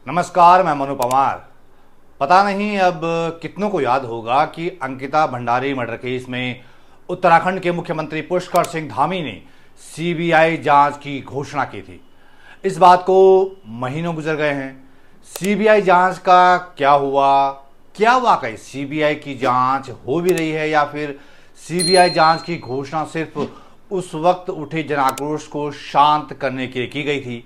नमस्कार, मैं मनु पवार। पता नहीं अब कितनों को याद होगा कि अंकिता भंडारी मर्डर केस में उत्तराखंड के मुख्यमंत्री पुष्कर सिंह धामी ने सीबीआई जांच की घोषणा की थी। इस बात को महीनों गुजर गए हैं। सीबीआई जांच का क्या हुआ? क्या वाकई सीबीआई की जांच हो भी रही है या फिर सीबीआई जांच की घोषणा सिर्फ उस वक्त उठे जनाक्रोश को शांत करने के लिए की गई थी?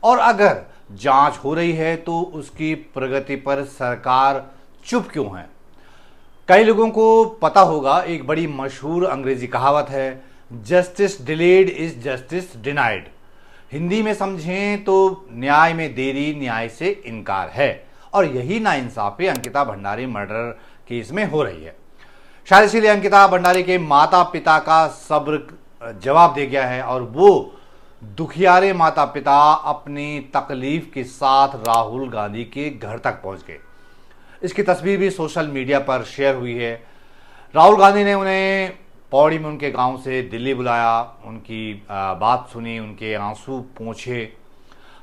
और अगर जांच हो रही है तो उसकी प्रगति पर सरकार चुप क्यों है? कई लोगों को पता होगा, एक बड़ी मशहूर अंग्रेजी कहावत है, justice delayed is justice denied. Hindi में समझें तो न्याय में देरी न्याय से इनकार है। और यही नाइंसाफी अंकिता भंडारी मर्डर केस में हो रही है। शायद इसीलिए अंकिता भंडारी के माता पिता का सब्र जवाब दे गया है और वो दुखियारे माता पिता अपनी तकलीफ के साथ राहुल गांधी के घर तक पहुंच गए। इसकी तस्वीर भी सोशल मीडिया पर शेयर हुई है। राहुल गांधी ने उन्हें पौड़ी में उनके गांव से दिल्ली बुलाया, उनकी बात सुनी, उनके आंसू पोंछे।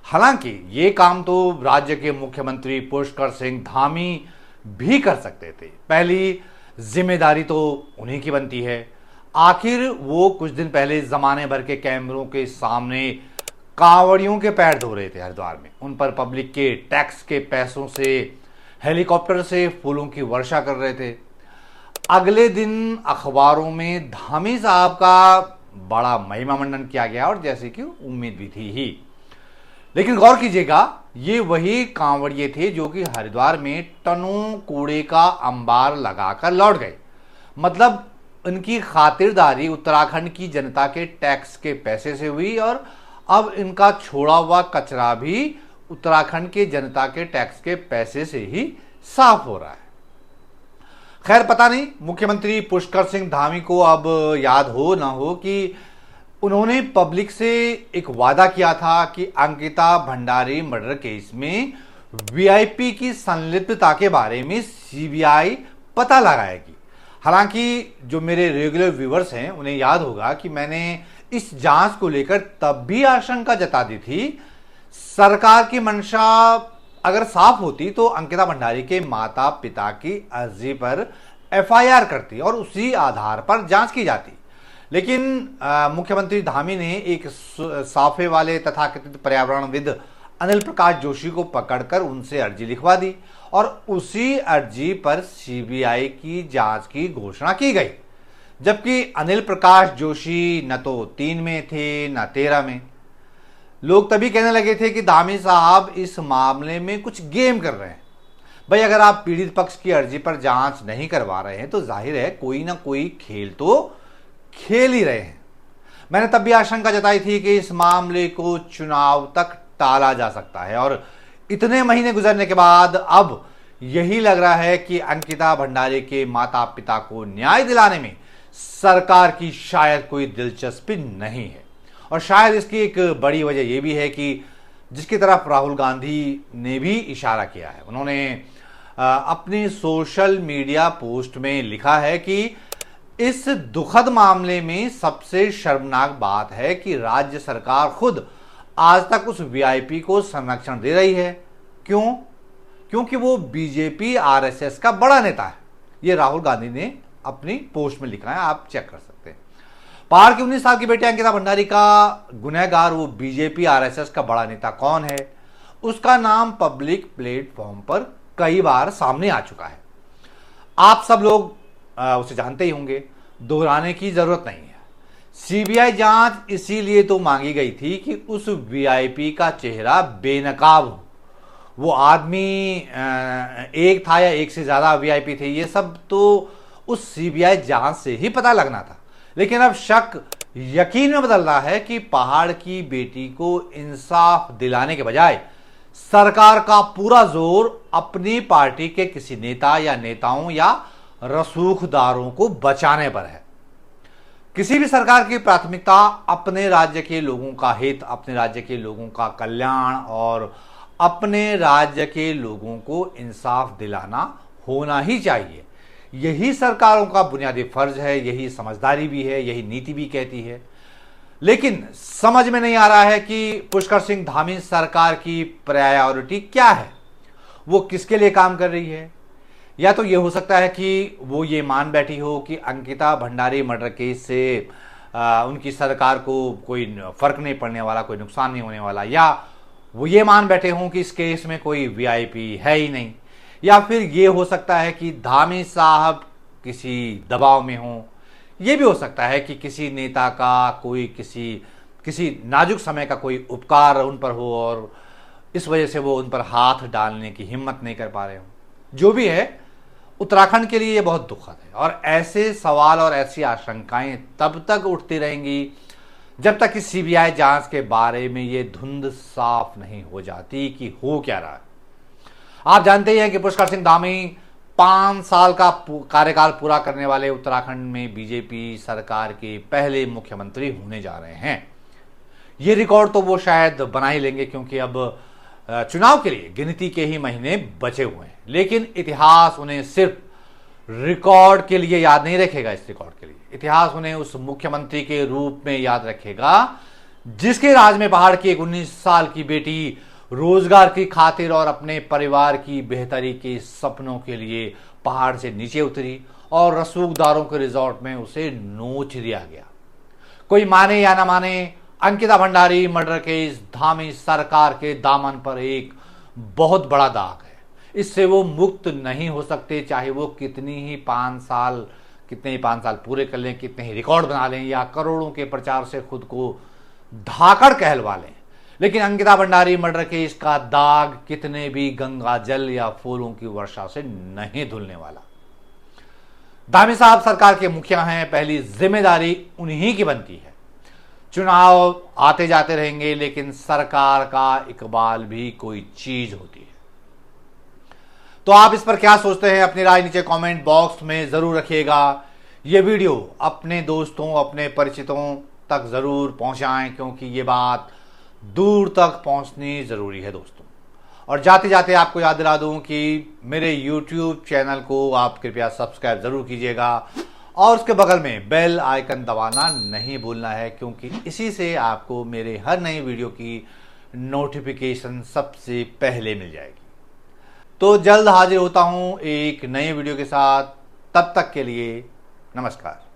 हालांकि ये काम तो राज्य के मुख्यमंत्री पुष्कर सिंह धामी भी कर सकते थे। पहली जिम्मेदारी तो उन्हीं की बनती है। आखिर वो कुछ दिन पहले जमाने भर के कैमरों के सामने कांवड़ियों के पैर धो रहे थे हरिद्वार में। उन पर पब्लिक के टैक्स के पैसों से हेलीकॉप्टर से फूलों की वर्षा कर रहे थे। अगले दिन अखबारों में धामी साहब का बड़ा महिमा मंडन किया गया और जैसे कि उम्मीद भी थी ही। लेकिन गौर कीजिएगा, ये वही कांवड़िए थे जो कि हरिद्वार में टनों कूड़े का अंबार लगाकर लौट गए। मतलब इनकी खातिरदारी उत्तराखंड की जनता के टैक्स के पैसे से हुई और अब इनका छोड़ा हुआ कचरा भी उत्तराखंड के जनता के टैक्स के पैसे से ही साफ हो रहा है। खैर, पता नहीं मुख्यमंत्री पुष्कर सिंह धामी को अब याद हो ना हो कि उन्होंने पब्लिक से एक वादा किया था कि अंकिता भंडारी मर्डर केस में वीआईपी की संलिप्तता के बारे में सीबीआई पता लगाएगी। हालांकि जो मेरे रेगुलर व्यूअर्स हैं उन्हें याद होगा कि मैंने इस जांच को लेकर तब भी आशंका जता दी थी। सरकार की मंशा अगर साफ होती तो अंकिता भंडारी के माता पिता की अर्जी पर एफआईआर करती और उसी आधार पर जांच की जाती। लेकिन मुख्यमंत्री धामी ने एक साफे वाले तथाकथित पर्यावरणविद अनिल प्रकाश जोशी को पकड़कर उनसे अर्जी लिखवा दी और उसी अर्जी पर सीबीआई की जांच की घोषणा की गई। जबकि अनिल प्रकाश जोशी न तो 3 में थे न 13 में। लोग तभी कहने लगे थे कि धामी साहब इस मामले में कुछ गेम कर रहे हैं। भाई, अगर आप पीड़ित पक्ष की अर्जी पर जांच नहीं करवा रहे हैं तो जाहिर है कोई ना कोई खेल तो खेल ही रहे हैं। मैंने तब भी आशंका जताई थी कि इस मामले को चुनाव तक टाला जा सकता है और इतने महीने गुजरने के बाद अब यही लग रहा है कि अंकिता भंडारी के माता पिता को न्याय दिलाने में सरकार की शायद कोई दिलचस्पी नहीं है। और शायद इसकी एक बड़ी वजह यह भी है कि जिसकी तरफ राहुल गांधी ने भी इशारा किया है, उन्होंने अपने सोशल मीडिया पोस्ट में लिखा है कि इस दुखद मामले में सबसे शर्मनाक बात है कि राज्य सरकार खुद आज तक उस वीआईपी को संरक्षण दे रही है। क्यों? क्योंकि वो बीजेपी आरएसएस का बड़ा नेता है। ये राहुल गांधी ने अपनी पोस्ट में लिखा है, आप चेक कर सकते हैं। पहाड़ की 19 साल की बेटी अंकिता भंडारी का गुनहगार वो बीजेपी आरएसएस का बड़ा नेता कौन है, उसका नाम पब्लिक प्लेटफॉर्म पर कई बार सामने आ चुका है। आप सब लोग उसे जानते ही होंगे, दोहराने की जरूरत नहीं है। सीबीआई जांच इसीलिए तो मांगी गई थी कि उस वीआईपी का चेहरा बेनकाब हो। वो आदमी एक था या एक से ज्यादा वीआईपी थे, ये सब तो उस सीबीआई जांच से ही पता लगना था। लेकिन अब शक यकीन में बदल रहा है कि पहाड़ की बेटी को इंसाफ दिलाने के बजाय सरकार का पूरा जोर अपनी पार्टी के किसी नेता या नेताओं या रसूखदारों को बचाने पर है। किसी भी सरकार की प्राथमिकता अपने राज्य के लोगों का हित, अपने राज्य के लोगों का कल्याण और अपने राज्य के लोगों को इंसाफ दिलाना होना ही चाहिए। यही सरकारों का बुनियादी फर्ज है, यही समझदारी भी है, यही नीति भी कहती है। लेकिन समझ में नहीं आ रहा है कि पुष्कर सिंह धामी सरकार की प्रायोरिटी क्या है, वो किसके लिए काम कर रही है। या तो ये हो सकता है कि वो ये मान बैठी हो कि अंकिता भंडारी मर्डर केस से उनकी सरकार को कोई फर्क नहीं पड़ने वाला, कोई नुकसान नहीं होने वाला, या वो ये मान बैठे हों कि इस केस में कोई वीआईपी है ही नहीं, या फिर ये हो सकता है कि धामी साहब किसी दबाव में हों। ये भी हो सकता है कि किसी नेता का कोई किसी नाजुक समय का कोई उपकार उन पर हो और इस वजह से वो उन पर हाथ डालने की हिम्मत नहीं कर पा रहे हो। जो भी है, उत्तराखंड के लिए ये बहुत दुखद है और ऐसे सवाल और ऐसी आशंकाएं तब तक उठती रहेंगी जब तक कि सीबीआई जांच के बारे में ये धुंध साफ नहीं हो जाती कि हो क्या रहा है। आप जानते ही हैं कि पुष्कर सिंह धामी 5 साल का कार्यकाल पूरा करने वाले उत्तराखंड में बीजेपी सरकार के पहले मुख्यमंत्री होने जा रहे हैं। ये रिकॉर्ड तो वो शायद बना ही लेंगे, क्योंकि अब चुनाव के लिए गिनती के ही महीने बचे हुए हैं। लेकिन इतिहास उन्हें सिर्फ रिकॉर्ड के लिए याद नहीं रखेगा। इस रिकॉर्ड के लिए इतिहास उन्हें उस मुख्यमंत्री के रूप में याद रखेगा जिसके राज में पहाड़ की एक 19 साल की बेटी रोजगार की खातिर और अपने परिवार की बेहतरी के सपनों के लिए पहाड़ से नीचे उतरी और रसूखदारों के रिजॉर्ट में उसे नोच दिया गया। कोई माने या ना माने, अंकिता भंडारी मर्डर केस धामी सरकार के दामन पर एक बहुत बड़ा दाग है। इससे वो मुक्त नहीं हो सकते, चाहे वो कितने ही 5 साल पूरे कर लें, कितने ही रिकॉर्ड बना लें या करोड़ों के प्रचार से खुद को धाकड़ कहलवा लें। लेकिन अंकिता भंडारी मर्डर केस का दाग कितने भी गंगा जल या फूलों की वर्षा से नहीं धुलने वाला। धामी साहब सरकार के मुखिया हैं, पहली जिम्मेदारी उन्हीं की बनती है। चुनाव आते जाते रहेंगे, लेकिन सरकार का इकबाल भी कोई चीज होती है। तो आप इस पर क्या सोचते हैं? अपनी राय नीचे कमेंट बॉक्स में जरूर रखिएगा। ये वीडियो अपने दोस्तों, अपने परिचितों तक जरूर पहुंचाएं, क्योंकि ये बात दूर तक पहुंचनी जरूरी है दोस्तों। और जाते जाते आपको याद दिला दूं कि मेरे YouTube चैनल को आप कृपया सब्सक्राइब जरूर कीजिएगा और उसके बगल में बेल आइकन दबाना नहीं भूलना है, क्योंकि इसी से आपको मेरे हर नई वीडियो की नोटिफिकेशन सबसे पहले मिल जाएगी। तो जल्द हाजिर होता हूं एक नए वीडियो के साथ। तब तक के लिए नमस्कार।